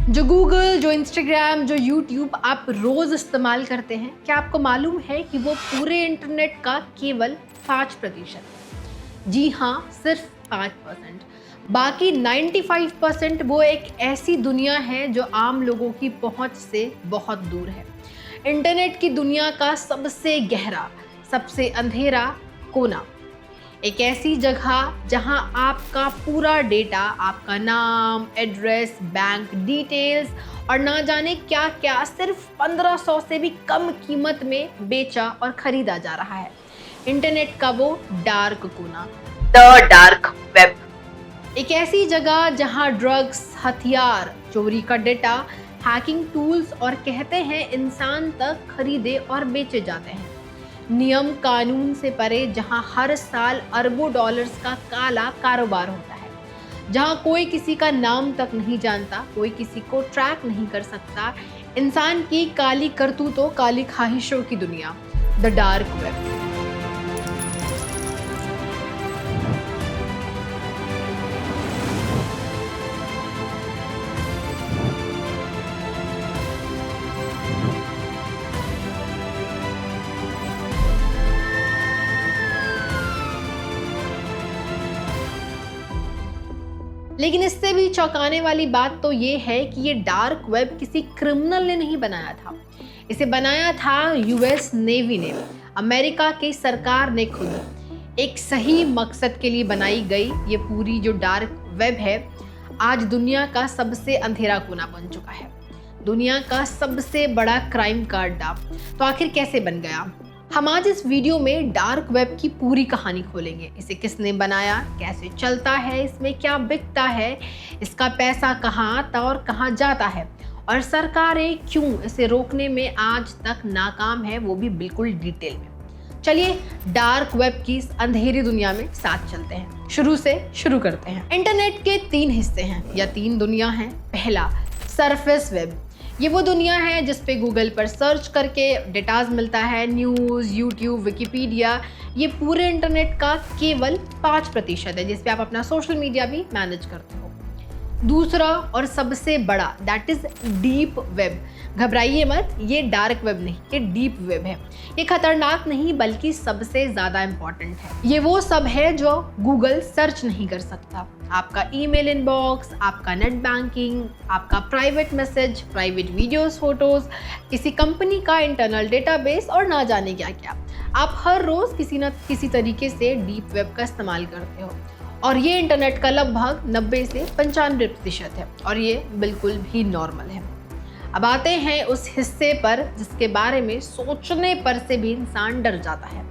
जो गूगल, जो इंस्टाग्राम, जो यूट्यूब आप रोज़ इस्तेमाल करते हैं, क्या आपको मालूम है कि वो पूरे इंटरनेट का केवल 5%? जी हाँ, सिर्फ 5%। बाकी 95% वो एक ऐसी दुनिया है जो आम लोगों की पहुंच से बहुत दूर है। इंटरनेट की दुनिया का सबसे गहरा, सबसे अंधेरा कोना, एक ऐसी जगह जहां आपका पूरा डेटा, आपका नाम, एड्रेस, बैंक डिटेल्स और ना जाने क्या क्या सिर्फ 1500 से भी कम कीमत में बेचा और खरीदा जा रहा है। इंटरनेट का वो डार्क कोना, द डार्क वेब। एक ऐसी जगह जहां ड्रग्स, हथियार, चोरी का डेटा, हैकिंग टूल्स और कहते हैं इंसान तक खरीदे और बेचे जाते हैं। नियम कानून से परे, जहां हर साल अरबों डॉलर्स का काला कारोबार होता है, जहां कोई किसी का नाम तक नहीं जानता, कोई किसी को ट्रैक नहीं कर सकता। इंसान की काली करतूतों, काली ख्वाहिशों की दुनिया, द डार्क वेब। लेकिन इससे भी चौंकाने वाली बात तो ये है कि ये डार्क वेब किसी क्रिमिनल ने नहीं बनाया था। इसे बनाया था यूएस नेवी ने, अमेरिका की सरकार ने खुद। एक सही मकसद के लिए बनाई गई ये पूरी जो डार्क वेब है, आज दुनिया का सबसे अंधेरा कोना बन चुका है, दुनिया का सबसे बड़ा क्राइम का अड्डा। तो आखिर कैसे बन गया? हम आज इस वीडियो में डार्क वेब की पूरी कहानी खोलेंगे। इसे किसने बनाया, कैसे चलता है, इसमें क्या बिकता है, इसका पैसा कहाँ आता और कहाँ जाता है, और सरकारें क्यों इसे रोकने में आज तक नाकाम है, वो भी बिल्कुल डिटेल में। चलिए डार्क वेब की इस अंधेरी दुनिया में साथ चलते हैं। शुरू से शुरू करते हैं। इंटरनेट के 3 हिस्से हैं या 3 दुनिया हैं। पहला, सरफेस वेब। ये वो दुनिया है जिस पे गूगल पर सर्च करके डेटाज मिलता है, न्यूज़, यूट्यूब, विकिपीडिया। ये पूरे इंटरनेट का केवल 5% है, जिस पे आप अपना सोशल मीडिया भी मैनेज करते हो। दूसरा और सबसे बड़ा, दैट इज डीप वेब। घबराइए मत, ये डार्क वेब नहीं, ये डीप वेब है। ये खतरनाक नहीं बल्कि सबसे ज़्यादा इम्पॉर्टेंट है। ये वो सब है जो गूगल सर्च नहीं कर सकता। आपका ईमेल इनबॉक्स, आपका नेट बैंकिंग, आपका private message, private videos, photos, किसी कंपनी का इंटरनल डेटाबेस और ना जाने क्या क्या। आप हर रोज़ किसी न किसी तरीके से डीप वेब का इस्तेमाल करते हो, और ये इंटरनेट का लगभग 90 से 95% है, और ये बिल्कुल भी नॉर्मल है। अब आते हैं उस हिस्से पर जिसके बारे में सोचने पर से भी इंसान डर जाता है।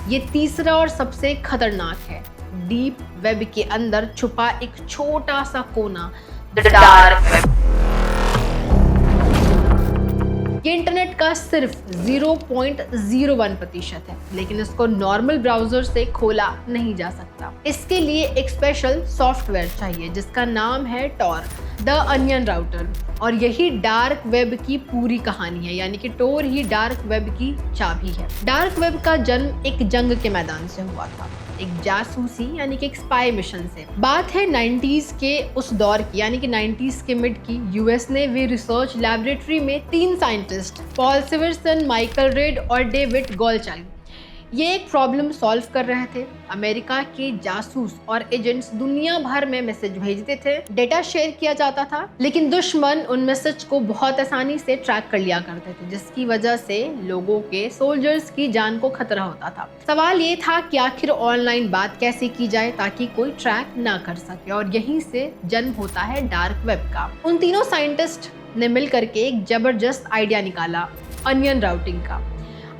ये तीसरा और सबसे खतरनाक है। डीप वेब के अंदर छुपा एक छोटा सा कोना, द डार्क वेब। ये इंटरनेट का सिर्फ 0.01% है, लेकिन इसको नॉर्मल ब्राउजर से खोला नहीं जा सकता। इसके लिए एक स्पेशल सॉफ्टवेयर चाहिए जिसका नाम है टॉर, द अनियन राउटर। और यही डार्क वेब की पूरी कहानी है, यानी कि टॉर ही डार्क वेब की चाबी है। डार्क वेब का जन्म एक जंग के मैदान से हुआ था, एक जासूसी यानी कि एक स्पाई मिशन से। बात है 90s के उस दौर की, यानी कि 90s के मिड की। यूएस ने वे रिसर्च लैबोरेटरी में 3 साइंटिस्ट, पॉल सिवर्सन, माइकल रेड और डेविड गोल्डचाइल्ड, ये एक प्रॉब्लम सॉल्व कर रहे थे। अमेरिका के जासूस और एजेंट्स दुनिया भर में मैसेज भेजते थे, डेटा शेयर किया जाता था, लेकिन दुश्मन उन मैसेज को बहुत आसानी से ट्रैक कर लिया करते थे, जिसकी वजह से लोगों के, सोल्जर्स की जान को खतरा होता था। सवाल ये था कि आखिर ऑनलाइन बात कैसे की जाए ताकि कोई ट्रैक ना कर सके, और यहीं से जन्म होता है डार्क वेब का। उन तीनों साइंटिस्ट ने मिल करके एक जबरदस्त आइडिया निकाला, अनियन राउटिंग का।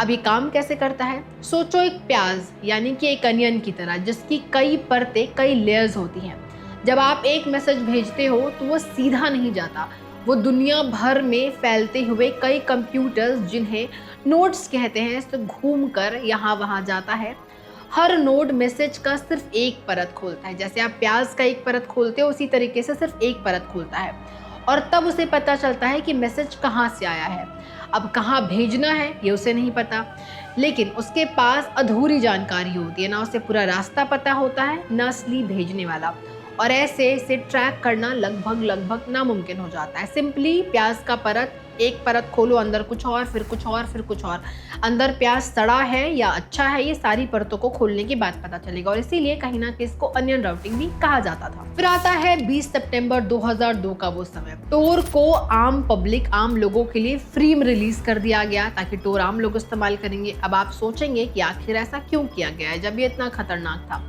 अब ये काम कैसे करता है? सोचो एक प्याज, यानी कि एक अनियन की तरह, जिसकी कई परतें, कई लेयर्स होती हैं। जब आप एक मैसेज भेजते हो तो वो सीधा नहीं जाता, वो दुनिया भर में फैलते हुए कई कंप्यूटर्स, जिन्हें नोड्स कहते हैं, से घूम कर यहाँ वहाँ जाता है। हर नोड मैसेज का सिर्फ एक परत खोलता है। जैसे आप प्याज का एक परत खोलते हो, उसी तरीके से सिर्फ एक परत खोलता है, और तब उसे पता चलता है कि मैसेज कहाँ से आया है। अब कहाँ भेजना है ये उसे नहीं पता, लेकिन उसके पास अधूरी जानकारी होती है, ना उसे पूरा रास्ता पता होता है, ना असली भेजने वाला। और ऐसे इसे ट्रैक करना लगभग नामुमकिन हो जाता है। सिंपली प्याज का परत, एक परत खोलो, अंदर कुछ और, फिर कुछ और, फिर कुछ और, अंदर प्याज सड़ा है या अच्छा है, ये सारी परतों को खोलने के बाद पता चलेगा। और इसीलिए कहीं ना कहीं इसको अनियन राउटिंग भी कहा जाता था। फिर आता है 20 सितंबर 2002 का वो समय। टोर को आम लोगों के लिए फ्री में रिलीज कर दिया गया ताकि टोर आम लोग इस्तेमाल करेंगे। अब आप सोचेंगे कि आखिर ऐसा क्यों किया गया है जब ये इतना खतरनाक था।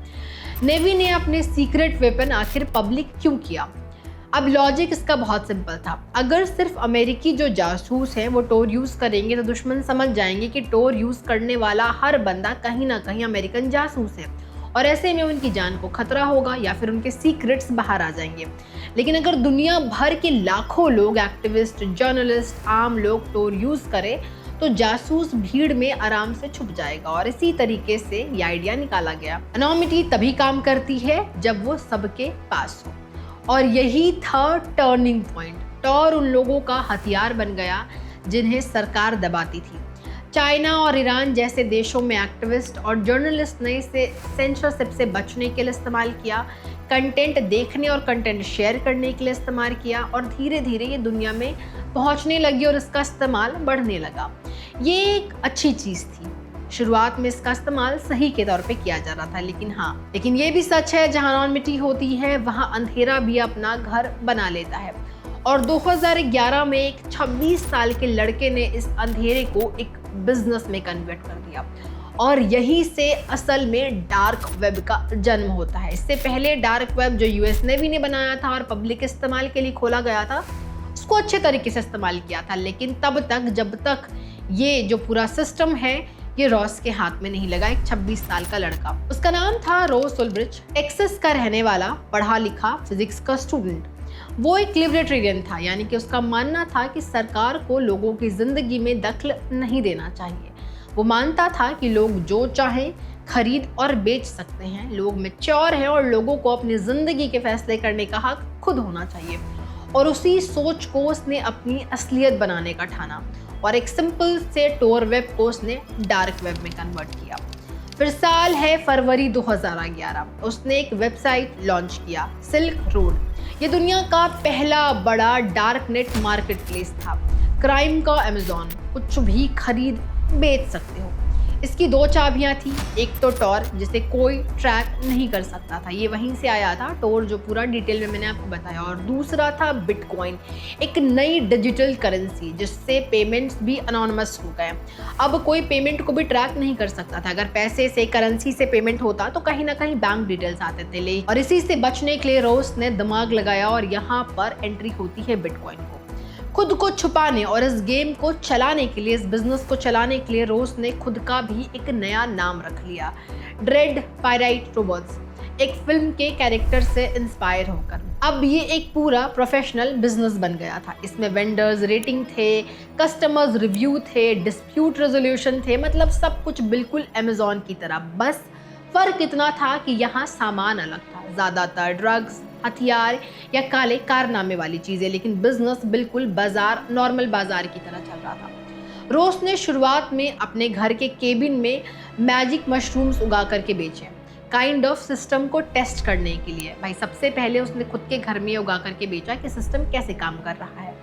नेवी ने अपने सीक्रेट वेपन आखिर पब्लिक क्यों किया? अब लॉजिक इसका बहुत सिंपल था। अगर सिर्फ अमेरिकी जो जासूस हैं वो टोर यूज करेंगे तो दुश्मन समझ जाएंगे कि टोर यूज करने वाला हर बंदा कहीं ना कहीं अमेरिकन जासूस है और ऐसे में उनकी जान को खतरा होगा या फिर उनके सीक्रेट्स बाहर आ जाएंगे। लेकिन अगर दुनिया भर के लाखों लोग, एक्टिविस्ट, जर्नलिस्ट, आम लोग टोर यूज करें तो जासूस भीड़ में आराम से छुप जाएगा। और इसी तरीके से ये आइडिया निकाला गया। एनोनिमिटी तभी काम करती है जब वो सबके पास हो, और यही था टर्निंग पॉइंट। टोर उन लोगों का हथियार बन गया जिन्हें सरकार दबाती थी। चाइना और ईरान जैसे देशों में एक्टिविस्ट और जर्नलिस्ट ने इसे सेंसरशिप से बचने के लिए इस्तेमाल किया, कंटेंट देखने और कंटेंट शेयर करने के लिए इस्तेमाल किया, और धीरे धीरे ये दुनिया में पहुंचने लगी और इसका इस्तेमाल बढ़ने लगा। ये एक अच्छी चीज़ थी। शुरुआत में इसका इस्तेमाल सही के तौर पे किया जा रहा था, लेकिन ये भी सच है, जहाँ एनोनिमिटी होती है वहाँ अंधेरा भी अपना घर बना लेता है। और 2011 में एक 26 साल के लड़के ने इस अंधेरे को एक बिजनेस में कन्वर्ट कर दिया, और यही से असल में डार्क वेब का जन्म होता है। इससे पहले डार्क वेब जो यूएस नेवी ने बनाया था और पब्लिक इस्तेमाल के लिए खोला गया था, उसको अच्छे तरीके से इस्तेमाल किया था, लेकिन तब तक जब तक ये जो पूरा सिस्टम है ये रॉस के हाथ में नहीं लगा। एक 26 साल का लड़का, उसका नाम था रोस उल्ब्रिच, टेक्सास का रहने वाला, पढ़ा लिखा फिजिक्स का स्टूडेंट। वो एक लिबर्टेरियन था, यानी कि उसका मानना था कि सरकार को लोगों की जिंदगी में दखल नहीं देना चाहिए। वो मानता था कि लोग जो चाहें खरीद और बेच सकते हैं, लोग मैच्योर हैं और लोगों को अपनी जिंदगी के फैसले करने का हक खुद होना चाहिए। और उसी सोच को उसने अपनी असलियत बनाने का ठाना और एक सिंपल से टोर वेब को उसने डार्क वेब में कन्वर्ट किया। फिर साल है फरवरी 2011, उसने एक वेबसाइट लॉन्च किया, सिल्क रोड। ये दुनिया का पहला बड़ा डार्क नेट मार्केट प्लेस था, क्राइम का अमेज़न, कुछ भी खरीद बेच सकते हो। इसकी दो चाबियां थी, एक तो टोर जिसे कोई ट्रैक नहीं कर सकता था, ये वहीं से आया था टोर जो पूरा डिटेल में मैंने आपको बताया, और दूसरा था बिटकॉइन, एक नई डिजिटल करेंसी जिससे पेमेंट्स भी अनोनिमस हो गए। अब कोई पेमेंट को भी ट्रैक नहीं कर सकता था, अगर पैसे से, करेंसी से पेमेंट होता तो कहीं ना कहीं बैंक डिटेल्स आते थे। और इसी से बचने के लिए रोस ने दिमाग लगाया और यहाँ पर एंट्री होती है बिटकॉइन को। खुद को छुपाने और इस गेम को चलाने के लिए, इस बिजनेस को चलाने के लिए रोस ने खुद का भी एक नया नाम रख लिया, ड्रेड पायराइट रोबोट्स, एक फिल्म के कैरेक्टर से इंस्पायर होकर। अब ये एक पूरा प्रोफेशनल बिजनेस बन गया था। इसमें वेंडर्स रेटिंग थे, कस्टमर्स रिव्यू थे, डिस्प्यूट रेजोल्यूशन थे, मतलब सब कुछ बिल्कुल अमेज़न की तरह। बस फर्क इतना था कि यहाँ सामान अलग था, ज़्यादातर ड्रग्स, हथियार या काले कारनामे वाली चीजें, लेकिन बिजनेस बिल्कुल बाजार, नॉर्मल बाजार की तरह चल रहा था। रोस ने शुरुआत में अपने घर के केबिन में मैजिक मशरूम्स उगा करके बेचे, काइंड ऑफ सिस्टम को टेस्ट करने के लिए। भाई सबसे पहले उसने खुद के घर में उगा करके बेचा कि सिस्टम कैसे काम कर रहा है।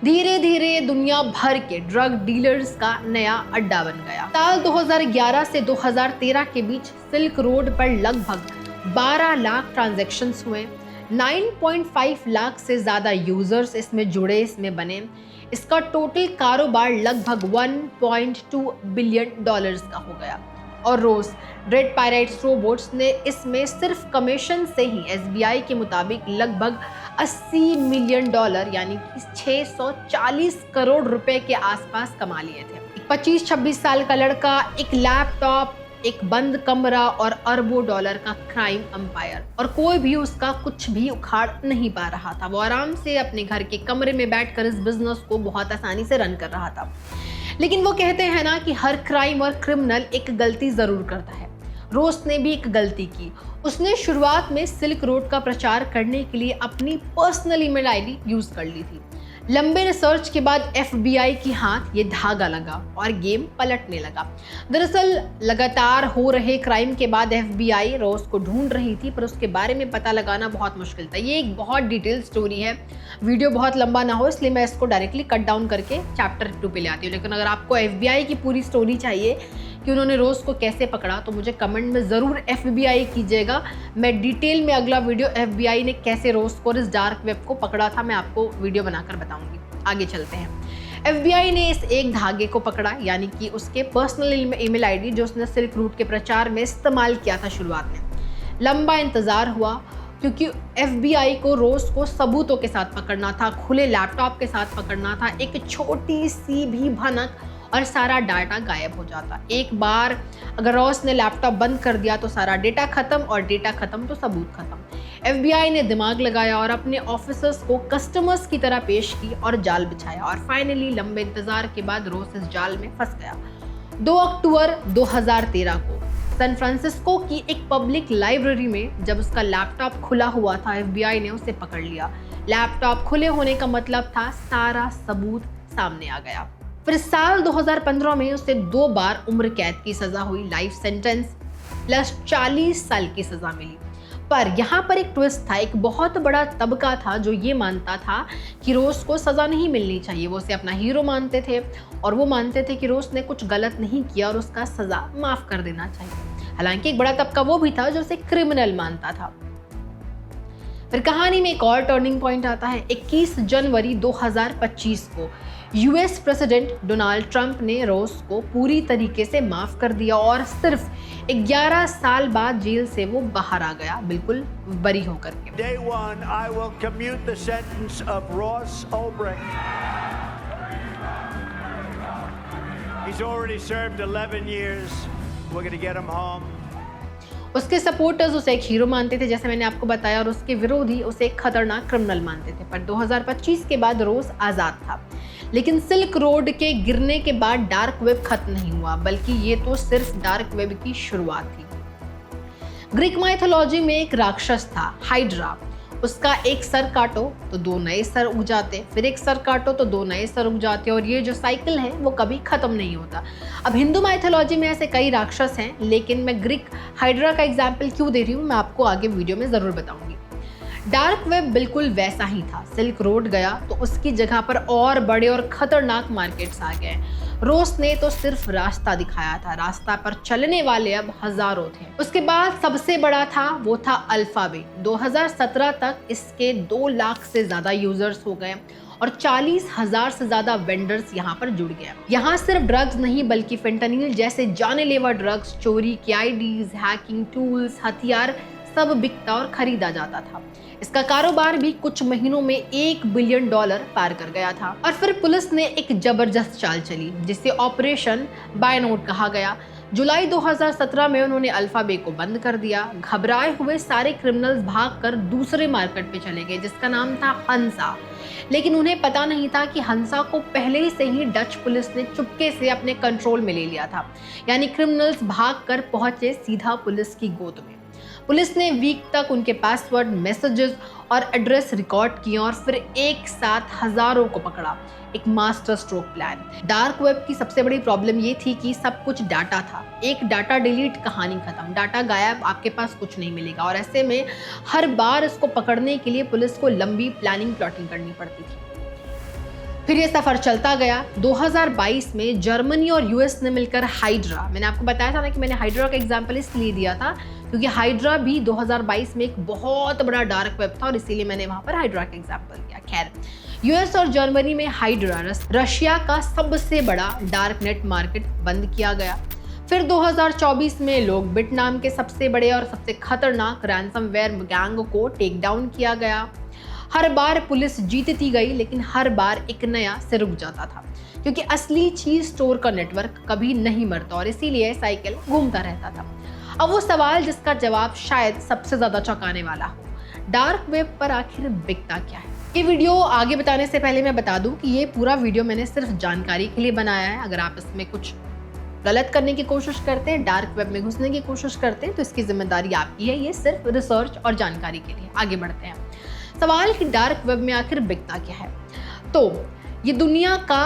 धीरे धीरे दुनिया भर के ड्रग डीलर्स का नया अड्डा बन गया। साल 2011 से 2013 के बीच सिल्क रोड पर लगभग 12 लाख ट्रांजैक्शंस हुए, 9.5 लाख से ज़्यादा यूजर्स इसमें जुड़े, इसमें बने। इसका टोटल कारोबार लगभग $1.2 बिलियन का हो गया। और रोस ड्रेड पायराइट्स रोबोट्स ने इसमें सिर्फ कमीशन से ही SBI के मुताबिक लगभग $80 मिलियन यानी कि 640 करोड़ रुपए के आसपास कमा लिए थे। 25-26 साल का लड़का, एक लैपटॉप, एक बंद कमरा और अरबों डॉलर का क्राइम एम्पायर, और कोई भी उसका कुछ भी उखाड़ नहीं पा रहा था। वो आराम से अपने घर के कमरे में बैठकर इस बिजनेस को बहुत आसानी से रन कर रहा था। लेकिन वो कहते हैं ना कि हर क्राइम और क्रिमिनल एक गलती जरूर करता है। रोस ने भी एक गलती की। उसने शुरुआत में सिल्क रोड का प्रचार करने के लिए अपनी पर्सनल ईमेल आईडी यूज कर ली थी, लंबे रिसर्च के बाद FBI की हाथ ये धागा लगा और गेम पलटने लगा। दरअसल लगातार हो रहे क्राइम के बाद FBI रोज को ढूंढ रही थी, पर उसके बारे में पता लगाना बहुत मुश्किल था। ये एक बहुत डिटेल स्टोरी है, वीडियो बहुत लंबा ना हो इसलिए मैं इसको डायरेक्टली कट डाउन करके चैप्टर 2 पे ले आती हूँ। लेकिन अगर आपको FBI की पूरी स्टोरी चाहिए कि उन्होंने रोज को कैसे पकड़ा तो मुझे कमेंट में ज़रूर FBI कीजिएगा। मैं डिटेल में अगला वीडियो FBI ने कैसे रोज को इस डार्क वेब को पकड़ा था मैं आपको वीडियो बनाकर बताऊंगी। आगे चलते हैं। FBI ने इस एक धागे को पकड़ा, यानी कि उसके पर्सनल ईमेल आईडी जो उसने सिल्क रूट के प्रचार में इस्तेमाल किया था शुरुआत में। लंबा इंतजार हुआ क्योंकि FBI को रोज को सबूतों के साथ पकड़ना था, खुले लैपटॉप के साथ पकड़ना था। एक छोटी सी भी भनक और सारा डाटा गायब हो जाता। एक बार अगर रॉस ने लैपटॉप बंद कर दिया तो सारा डेटा खत्म, और डेटा खत्म तो सबूत खत्म। FBI ने दिमाग लगाया और अपने ऑफिसर्स को कस्टमर्स की तरह पेश की और जाल बिछाया, और फाइनली लंबे इंतजार के बाद रोस इस जाल में फंस गया। 2 अक्टूबर 2013 को सैन फ्रांसिस्को की एक पब्लिक लाइब्रेरी में जब उसका लैपटॉप खुला हुआ था, FBI ने उसे पकड़ लिया। लैपटॉप खुले होने का मतलब था सारा सबूत सामने आ गया। फिर साल 2015 में उसे 2 बार उम्र कैद की सजा हुई, लाइफ सेंटेंस प्लस 40 साल की सजा मिली। पर यहाँ पर एक ट्विस्ट था। एक बहुत बड़ा तबका था जो ये मानता था कि रोज को सजा नहीं मिलनी चाहिए। वो उसे अपना हीरो मानते थे और वो मानते थे कि रोज ने कुछ गलत नहीं किया और उसका सजा माफ कर देना चाहिए। हालांकि एक बड़ा तबका वो भी था जो उसे क्रिमिनल मानता था। फिर कहानी में एक और टर्निंग पॉइंट आता है। 21 जनवरी 2025 को US प्रेसिडेंट डोनाल्ड ट्रंप ने रोज को पूरी तरीके से माफ कर दिया और सिर्फ 11 साल बाद जेल से वो बाहर आ गया, बिल्कुल बरी होकर के। Day 1, I will commute the sentence of Ross Ulbricht. He's already served 11 years. We're going to get him home. उसके सपोर्टर्स उसे एक हीरो मानते थे जैसे मैंने आपको बताया, और उसके विरोधी उसे एक खतरनाक क्रिमिनल मानते थे। पर 2025 के बाद रोज आज़ाद था। लेकिन सिल्क रोड के गिरने के बाद डार्क वेब खत्म नहीं हुआ, बल्कि ये तो सिर्फ डार्क वेब की शुरुआत थी। ग्रीक माइथोलॉजी में एक राक्षस था हाइड्रा। उसका एक सर काटो तो 2 नए सर उग जाते, फिर एक सर काटो तो 2 नए सर उग जाते, और ये जो साइकिल है वो कभी खत्म नहीं होता। अब हिंदू माइथोलॉजी में ऐसे कई राक्षस हैं, लेकिन मैं ग्रीक हाइड्रा का एग्जाम्पल क्यों दे रही हूँ मैं आपको आगे वीडियो में ज़रूर बताऊंगी। डार्क वेब बिल्कुल वैसा ही था। सिल्क रोड गया तो उसकी जगह पर और बड़े और खतरनाक मार्केट्स आ गए। रोस ने तो सिर्फ रास्ता दिखाया था, रास्ता पर चलने वाले अब हजारों थे। उसके बाद सबसे बड़ा था वो था अल्फाबेट। 2017 तक इसके 2 लाख से ज्यादा यूजर्स हो गए और 40,000 से ज्यादा वेंडर्स यहाँ पर जुड़ गए। यहाँ सिर्फ ड्रग्स नहीं बल्कि फेंटानिल जैसे जानलेवा ड्रग्स, चोरी की आईडीज, हैकिंग टूल्स, हथियार सब बिकता और खरीदा जाता था। इसका कारोबार भी कुछ महीनों में $1 बिलियन पार कर गया था। और फिर पुलिस ने एक जबरदस्त चाल चली जिसे ऑपरेशन बाय नोट कहा गया। जुलाई 2017 में उन्होंने अल्फाबेट को बंद कर दिया। घबराए हुए सारे क्रिमिनल्स भागकर दूसरे मार्केट पे चले गए जिसका नाम था हंसा। लेकिन उन्हें पता नहीं था कि हंसा को पहले से ही डच पुलिस ने चुपके से अपने कंट्रोल में ले लिया था। यानी क्रिमिनल्स भागकर पहुंचे सीधा पुलिस की गोद में। पुलिस ने वीक तक उनके पासवर्ड, मैसेजेस और एड्रेस रिकॉर्ड किए और फिर एक साथ हजारों को पकड़ा। एक master stroke plan. Dark web की सबसे बड़ी प्रॉब्लम ये थी कि सब कुछ डाटा था। एक डाटा डिलीट, कहानी खत्म। डाटा गायब, आपके पास कुछ नहीं मिलेगा। और ऐसे में हर बार इसको पकड़ने के लिए पुलिस को लंबी प्लानिंग प्लॉटिंग करनी पड़ती थी। फिर ये सफर चलता गया। 2022 में जर्मनी और US ने मिलकर हाइड्रा, मैंने आपको बताया था ना कि मैंने हाइड्रा का एग्जांपल इसलिए दिया था क्योंकि हाइड्रा भी 2022 में एक बहुत बड़ा डार्क वेब था और इसीलिए मैंने वहां पर हाइड्रा का एग्जांपल दिया। खैर, US और जर्मनी में हाइड्रा, रशिया का सबसे बड़ा डार्क नेट मार्केट, बंद किया गया। फिर 2024 में लोग बिट नाम के सबसे बड़े और सबसे खतरनाक रैंसमवेयर गैंग को टेक डाउन किया गया। हर बार पुलिस जीतती गई लेकिन हर बार एक नया से रुक जाता था क्योंकि असली चीज स्टोर का नेटवर्क कभी नहीं मरता और इसीलिए साइकिल घूमता रहता था। अब वो सवाल जिसका जवाब शायद सबसे ज्यादा चौंकाने वाला हो, डार्क वेब पर आखिर बिकता क्या है। ये वीडियो आगे बताने से पहले मैं बता दूं कि ये पूरा वीडियो मैंने सिर्फ जानकारी के लिए बनाया है। अगर आप इसमें कुछ गलत करने की कोशिश करते हैं, डार्क वेब में घुसने की कोशिश करते हैं तो इसकी जिम्मेदारी आपकी है। ये सिर्फ रिसर्च और जानकारी के लिए। आगे बढ़ते हैं। सवाल कि डार्क वेब में आखिर बिकता क्या है। तो ये दुनिया का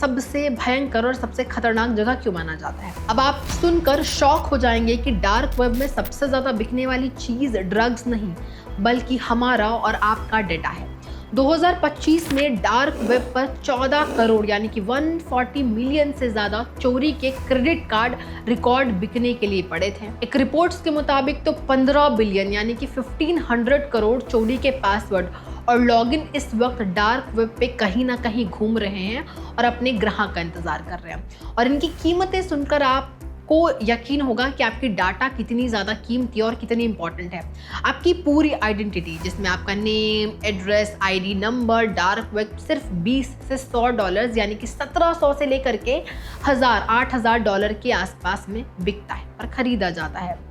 सबसे भयंकर और सबसे खतरनाक जगह क्यों माना जाता है? अब आप सुनकर शॉक हो जाएंगे कि डार्क वेब में सबसे ज्यादा बिकने वाली चीज ड्रग्स नहीं बल्कि हमारा और आपका डेटा है। 2025 में डार्क वेब पर 14 करोड़ यानी कि 140 मिलियन से ज्यादा चोरी के क्रेडिट कार्ड रिकॉर्ड बिकने के लिए पड़े थे। एक रिपोर्ट्स के मुताबिक तो 15 बिलियन यानी कि 1500 करोड़ चोरी के पासवर्ड और लॉगिन इस वक्त डार्क वेब पे कहीं ना कहीं घूम रहे हैं और अपने ग्राहक का इंतजार कर रहे हैं। और इनकी कीमतें सुनकर आपको यकीन होगा कि आपकी डाटा कितनी ज़्यादा कीमती और कितनी इंपॉर्टेंट है। आपकी पूरी आइडेंटिटी जिसमें आपका name, address, ID number, dark web सिर्फ 20 से $100 यानी कि 1700 से लेकर के 8,000 डॉलर के आसपास में बिकता है और खरीदा जाता है।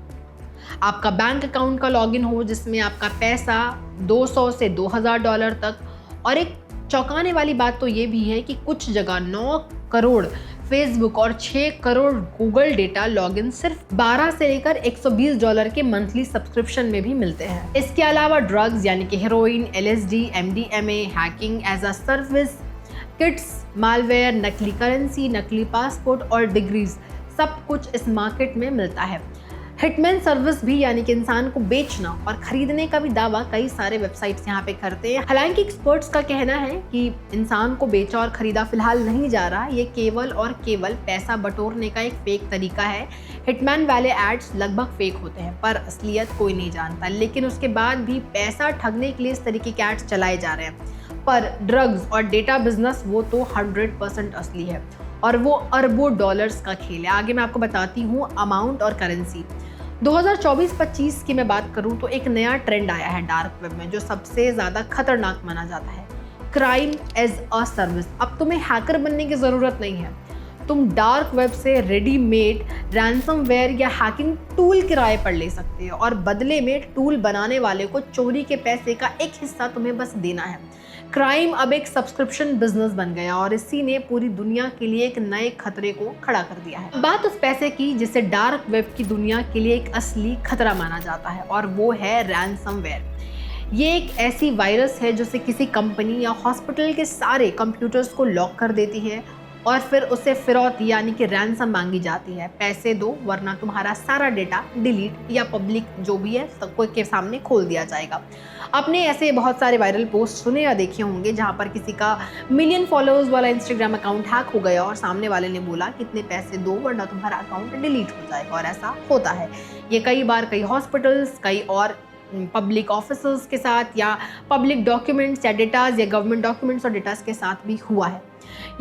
आपका बैंक अकाउंट का लॉगिन हो जिसमें आपका पैसा 200 से 2,000 डॉलर तक। और एक चौंकाने वाली बात तो ये भी है कि कुछ जगह 9 करोड़ फेसबुक और 6 करोड़ गूगल डेटा लॉगिन सिर्फ 12 से लेकर $120 के मंथली सब्सक्रिप्शन में भी मिलते हैं। इसके अलावा ड्रग्स यानी कि heroin, LSD, MDMA, hacking as a service, kits, malware, नकली करेंसी, नकली पासपोर्ट और डिग्रीज सब कुछ इस मार्केट में मिलता है। हिटमैन सर्विस भी यानी कि इंसान को बेचना और खरीदने का भी दावा कई सारे वेबसाइट्स यहाँ पे करते हैं। हालांकि एक्सपर्ट्स का कहना है कि इंसान को बेचा और खरीदा फिलहाल नहीं जा रहा, ये केवल और केवल पैसा बटोरने का एक फेक तरीका है। हिटमैन वाले एड्स लगभग फेक होते हैं पर असलियत कोई नहीं जानता, लेकिन उसके बाद भी पैसा ठगने के लिए इस तरीके के एड्स चलाए जा रहे हैं। पर ड्रग्स और डेटा बिजनेस वो तो 100% असली है और वो अरबों डॉलर्स का खेल है। आगे मैं आपको बताती हूँ अमाउंट और करेंसी। 2024-25 की मैं बात करूँ तो एक नया ट्रेंड आया है डार्क वेब में जो सबसे ज़्यादा खतरनाक माना जाता है, क्राइम एज अ सर्विस। अब तुम्हें हैकर बनने की ज़रूरत नहीं है, तुम डार्क वेब से रेडीमेड रैंसमवेयर या हैकिंग टूल किराए पर ले सकते हो और बदले में टूल बनाने वाले को चोरी के पैसे का एक हिस्सा तुम्हें बस देना है। क्राइम अब एक सब्सक्रिप्शन बिजनेस बन गया और इसी ने पूरी दुनिया के लिए एक नए खतरे को खड़ा कर दिया है। बात उस पैसे की जिसे डार्क वेब की दुनिया के लिए एक असली खतरा माना जाता है और वो है रैंसमवेयर। ये एक ऐसी वायरस है जो किसी कंपनी या हॉस्पिटल के सारे कंप्यूटर्स को लॉक कर देती है और फिर उसे फिरौती यानी कि रैंसम मांगी जाती है, पैसे दो वरना तुम्हारा सारा डेटा डिलीट या पब्लिक जो भी है सबको के सामने खोल दिया जाएगा। आपने ऐसे बहुत सारे वायरल पोस्ट सुने या देखे होंगे जहां पर किसी का मिलियन फॉलोअर्स वाला इंस्टाग्राम अकाउंट हैक हो गया और सामने वाले ने बोला कितने पैसे दो वरना तुम्हारा अकाउंट डिलीट हो जाएगा, और ऐसा होता है। ये कई बार कई हॉस्पिटल्स, कई और पब्लिक ऑफिसर्स के साथ या पब्लिक डॉक्यूमेंट्स या डेटाज या गवर्नमेंट डॉक्यूमेंट्स और डेटाज के साथ भी हुआ है।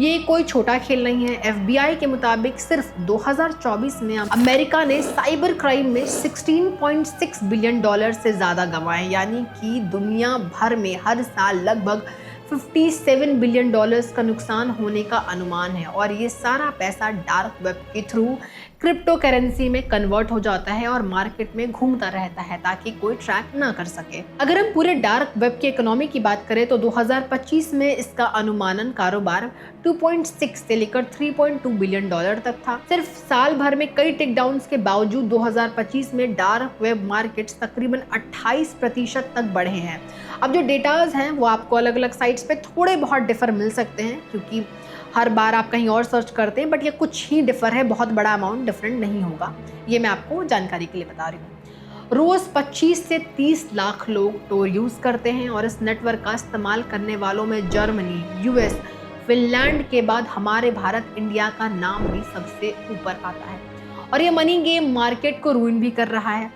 ये कोई छोटा खेल नहीं है। FBI के मुताबिक सिर्फ 2024 में अमेरिका ने साइबर क्राइम में $16.6 बिलियन से ज़्यादा गंवाए, यानी कि दुनिया भर में हर साल लगभग $57 बिलियन का नुकसान होने का अनुमान है। और ये सारा पैसा डार्क वेब के थ्रू क्रिप्टो करेंसी में कन्वर्ट हो जाता है और मार्केट में घूमता रहता है ताकि कोई ट्रैक ना कर सके। अगर हम पूरे डार्क वेब की इकोनॉमी की बात करें तो 2025 में इसका अनुमानन कारोबार 2.6 से लेकर 3.2 बिलियन डॉलर तक था। सिर्फ साल भर में कई टेकडाउन्स के बावजूद 2025 में डार्क वेब मार्केट्स तकरीबन 28% तक बढ़े हैं। अब जो डेटाज हैं वो आपको अलग अलग साइट्स पे थोड़े बहुत डिफर मिल सकते हैं क्योंकि हर बार आप कहीं और सर्च करते हैं, बट ये कुछ ही डिफर है, बहुत बड़ा अमाउंट डिफरेंट नहीं होगा। ये मैं आपको जानकारी के लिए बता रही हूँ। रोज़ 25 से 30 लाख लोग टोर यूज़ करते हैं और इस नेटवर्क का इस्तेमाल करने वालों में जर्मनी, US, फिनलैंड के बाद हमारे भारत, इंडिया का नाम भी सबसे ऊपर आता है। और ये मनी गेम मार्केट को रूइन भी कर रहा है।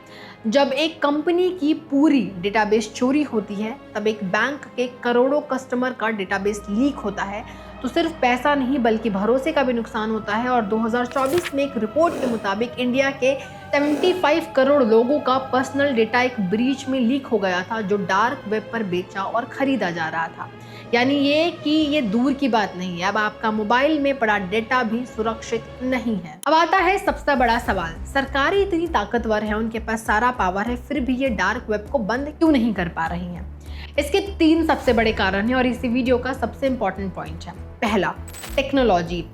जब एक कंपनी की पूरी डेटाबेस चोरी होती है तब एक बैंक के करोड़ों कस्टमर का डेटाबेस लीक होता है तो सिर्फ पैसा नहीं बल्कि भरोसे का भी नुकसान होता है। और 2024 में एक रिपोर्ट के मुताबिक इंडिया के 75 करोड़ लोगों का पर्सनल डेटा एक ब्रीच में लीक हो गया था जो डार्क वेब पर बेचा और खरीदा जा रहा था। यानी ये कि ये दूर की बात नहीं है, अब आपका मोबाइल में पड़ा डेटा भी सुरक्षित नहीं है। अब आता है सबसे बड़ा सवाल, सरकारें इतनी ताकतवर है, उनके पास सारा पावर है, फिर भी ये डार्क वेब को बंद क्यों नहीं कर पा रही हैं? इसके 3 सबसे बड़े कारण हैं और इसी वीडियो का सबसे इंपॉर्टेंट पॉइंट है। पहला, टेक्नोलॉजी।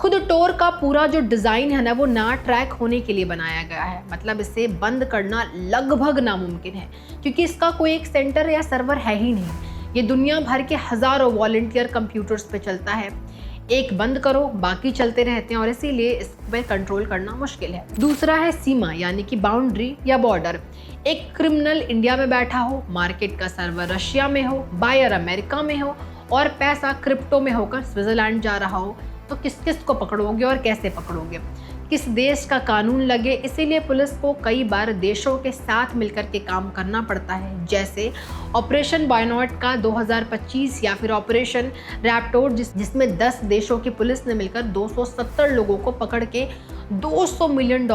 खुद टोर का पूरा जो डिज़ाइन है ना वो ना ट्रैक होने के लिए बनाया गया है, मतलब इसे बंद करना लगभग नामुमकिन है क्योंकि इसका कोई एक सेंटर या सर्वर है ही नहीं। ये दुनिया भर के हजारों वॉलंटियर कंप्यूटर्स पे चलता है। एक बंद करो बाकी चलते रहते हैं और इसीलिए इस पे कंट्रोल करना मुश्किल है। दूसरा है सीमा यानी कि बाउंड्री या बॉर्डर। एक क्रिमिनल इंडिया में बैठा हो, मार्केट का सर्वर रशिया में हो, बायर अमेरिका में हो और पैसा क्रिप्टो में होकर स्विट्जरलैंड जा रहा हो, तो किस किस को पकड़ोगे और कैसे पकड़ोगे, किस देश का कानून लगे। इसीलिए पुलिस को कई बार देशों के साथ मिलकर के काम करना पड़ता है, जैसे ऑपरेशन बायनॉट का 2025 या फिर ऑपरेशन रैप्टोर जिसमें 10 देशों की पुलिस ने मिलकर 270 लोगों को पकड़ के $200 मिलियन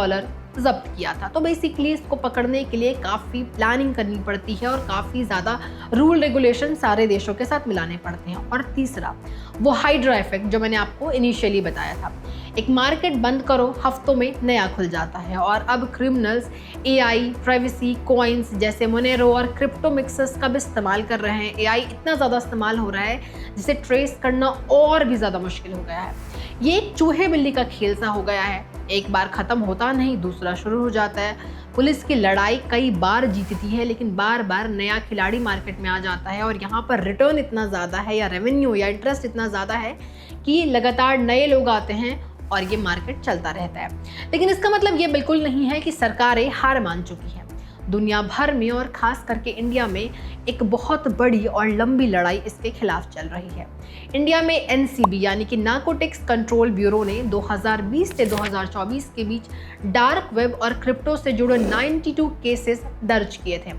जब्त किया था। तो बेसिकली इसको पकड़ने के लिए काफ़ी प्लानिंग करनी पड़ती है और काफ़ी ज़्यादा रूल रेगुलेशन सारे देशों के साथ मिलाने पड़ते हैं। और तीसरा वो हाइड्रा इफेक्ट जो मैंने आपको इनिशियली बताया था। एक मार्केट बंद करो, हफ्तों में नया खुल जाता है और अब क्रिमिनल्स AI, प्राइवेसी, कॉइन्स जैसे मोनेरो और क्रिप्टो मिक्सेस का भी इस्तेमाल कर रहे हैं। AI इतना ज़्यादा इस्तेमाल हो रहा है जिसे ट्रेस करना और भी ज़्यादा मुश्किल हो गया है। ये एक चूहे बिल्ली का खेल सा हो गया है, एक बार ख़त्म होता नहीं दूसरा शुरू हो जाता है। पुलिस की लड़ाई कई बार जीतती है लेकिन बार बार नया खिलाड़ी मार्केट में आ जाता है और यहाँ पर रिटर्न इतना ज़्यादा है या रेवेन्यू या इंटरेस्ट इतना ज़्यादा है कि लगातार नए लोग आते हैं और ये मार्केट चलता रहता है। लेकिन इसका मतलब ये बिल्कुल नहीं है कि सरकारें हार मान चुकी हैं। दुनिया भर में और ख़ास करके इंडिया में एक बहुत बड़ी और लंबी लड़ाई इसके खिलाफ चल रही है। इंडिया में NCB यानी कि नार्कोटिक्स कंट्रोल ब्यूरो ने 2020 से 2024 के बीच डार्क वेब और क्रिप्टो से जुड़े 92 केसेस दर्ज किए थे।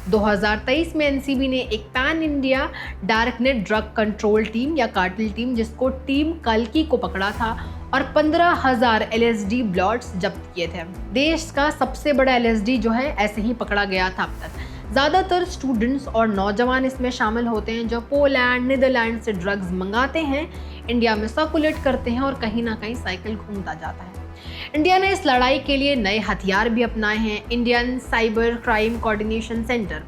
2023 में NCB ने एक pan India darknet drug control team या कार्टेल टीम जिसको टीम कल्कि को पकड़ा था और 15,000 LSD ब्लॉट्स जब्त किए थे। देश का सबसे बड़ा LSD जो है ऐसे ही पकड़ा गया था अब तक। ज़्यादातर स्टूडेंट्स और नौजवान इसमें शामिल होते हैं जो पोलैंड, नीदरलैंड से ड्रग्स मंगाते हैं, इंडिया में सर्कुलेट करते हैं और कहीं ना कहीं साइकिल घूमता जाता है। इंडिया ने इस लड़ाई के लिए नए हथियार भी अपनाए हैं, Indian cyber crime coordination centre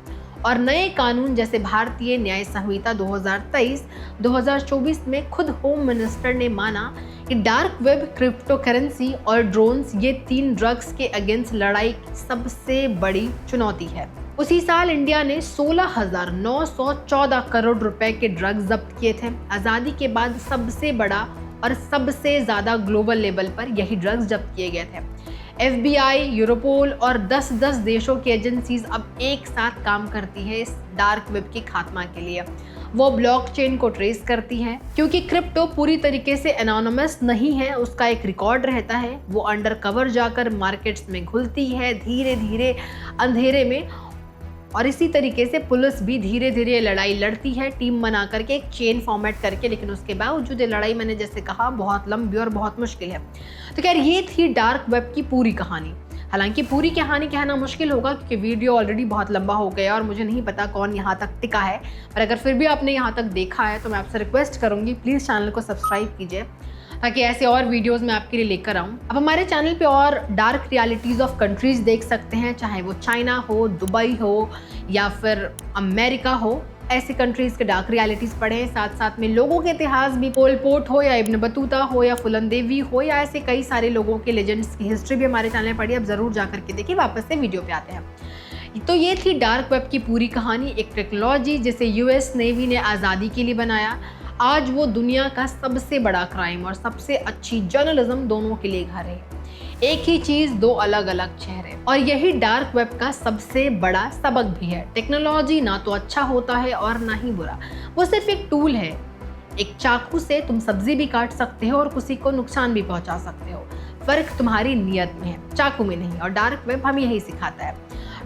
और नए कानून जैसे भारतीय न्याय संहिता 2023-2024 में खुद होम मिनिस्टर ने माना कि डार्क वेब, क्रिप्टो करेंसी और ड्रोन्स ये 3 ड्रग्स के अगेंस्ट लड़ाई की सबसे बड़ी चुनौती है। उसी साल इंडिया ने 16,914 करोड़ रुपए के ड्रग्स जब्त किए थे। आज़ादी के बाद सबसे बड़ा और सबसे ज़्यादा ग्लोबल लेवल पर यही ड्रग्स जब्त किए गए थे। FBI, यूरोपोल और 10-10 देशों की एजेंसीज अब एक साथ काम करती है इस डार्क वेब के खात्मा के लिए। वो ब्लॉकचेन को ट्रेस करती है क्योंकि क्रिप्टो पूरी तरीके से एनोनिमस नहीं है, उसका एक रिकॉर्ड रहता है। वो अंडर कवर जाकर मार्केट्स में घुलती है धीरे धीरे अंधेरे में और इसी तरीके से पुलिस भी धीरे धीरे लड़ाई लड़ती है टीम बना करके, एक चेन फॉर्मेट करके। लेकिन उसके बावजूद ये लड़ाई मैंने जैसे कहा बहुत लंबी और बहुत मुश्किल है। तो खैर ये थी डार्क वेब की पूरी कहानी। हालांकि पूरी कहानी कहना मुश्किल होगा क्योंकि वीडियो ऑलरेडी बहुत लंबा हो गया और मुझे नहीं पता कौन यहाँ तक टिका है, पर अगर फिर भी आपने यहाँ तक देखा है तो मैं आपसे रिक्वेस्ट करूँगी प्लीज़ चैनल को सब्सक्राइब कीजिए ताकि ऐसे और वीडियोस मैं आपके लिए लेकर आऊँ। अब हमारे चैनल पे और डार्क रियलिटीज़ ऑफ कंट्रीज़ देख सकते हैं, चाहे वो चाइना हो, दुबई हो या फिर अमेरिका हो। ऐसे कंट्रीज़ के डार्क रियलिटीज़ पढ़ें, साथ साथ में लोगों के इतिहास भी, पोल पोट हो या इब्न बतूता हो या फुलन देवी हो या ऐसे कई सारे लोगों के लेजेंड्स की हिस्ट्री भी हमारे चैनल में पढ़ी। अब ज़रूर जा करके देखिए। वापस से वीडियो पे आते हैं। तो ये थी डार्क वेब की पूरी कहानी, एक टेक्नोलॉजी जिसे US नेवी ने आज़ादी के लिए बनाया। आज वो दुनिया का सबसे बड़ा क्राइम और सबसे अच्छी जर्नलिज्म दोनों के लिए घर है। एक ही चीज, दो अलग अलग चेहरे। और यही डार्क वेब का सबसे बड़ा सबक भी है। टेक्नोलॉजी ना तो अच्छा होता है और ना ही बुरा, वो सिर्फ एक टूल है। एक चाकू से तुम सब्जी भी काट सकते हो और किसी को नुकसान भी पहुंचा सकते हो। फर्क तुम्हारी नियत में है, चाकू में नहीं। और डार्क वेब हमें यही सिखाता है।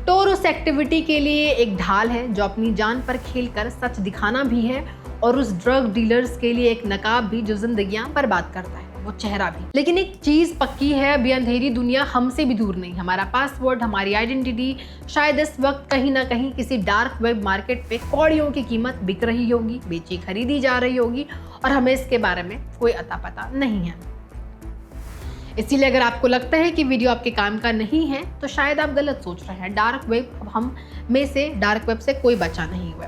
टोर उस एक्टिविटी के लिए एक ढाल है जो अपनी जान पर खेलकर सच दिखाना भी है और उस ड्रग डीलर्स के लिए एक नकाब भी जो जिंदगियां बर्बाद करता है, वो चेहरा भी। लेकिन एक चीज पक्की है, अभी अंधेरी दुनिया हमसे भी दूर नहीं। हमारा पासवर्ड, हमारी आइडेंटिटी शायद इस वक्त कहीं ना कहीं किसी डार्क वेब मार्केट पे कौड़ियों की कीमत बिक रही होगी, बेची खरीदी जा रही होगी और हमें इसके बारे में कोई अता पता नहीं है। इसीलिए अगर आपको लगता है कि वीडियो आपके काम का नहीं है तो शायद आप गलत सोच रहे हैं। डार्क वेब हम में से, डार्क वेब से कोई बचा नहीं हुआ।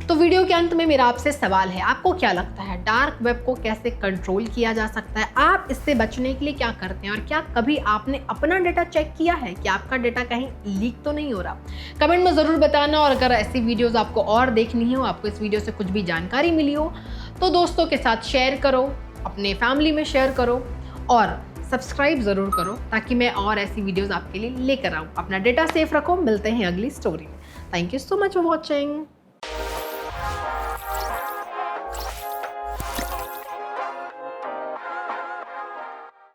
तो वीडियो के अंत में मेरा आपसे सवाल है, आपको क्या लगता है डार्क वेब को कैसे कंट्रोल किया जा सकता है? आप इससे बचने के लिए क्या करते हैं और क्या कभी आपने अपना डेटा चेक किया है कि आपका डेटा कहीं लीक तो नहीं हो रहा? कमेंट में ज़रूर बताना। और अगर ऐसी वीडियोस आपको और देखनी हो, आपको इस वीडियो से कुछ भी जानकारी मिली हो, तो दोस्तों के साथ शेयर करो, अपने फैमिली में शेयर करो और सब्सक्राइब ज़रूर करो ताकि मैं और ऐसी वीडियोस आपके लिए लेकर आऊँ। अपना डेटा सेफ रखो। मिलते हैं अगली स्टोरी में। Thank you so much for watching.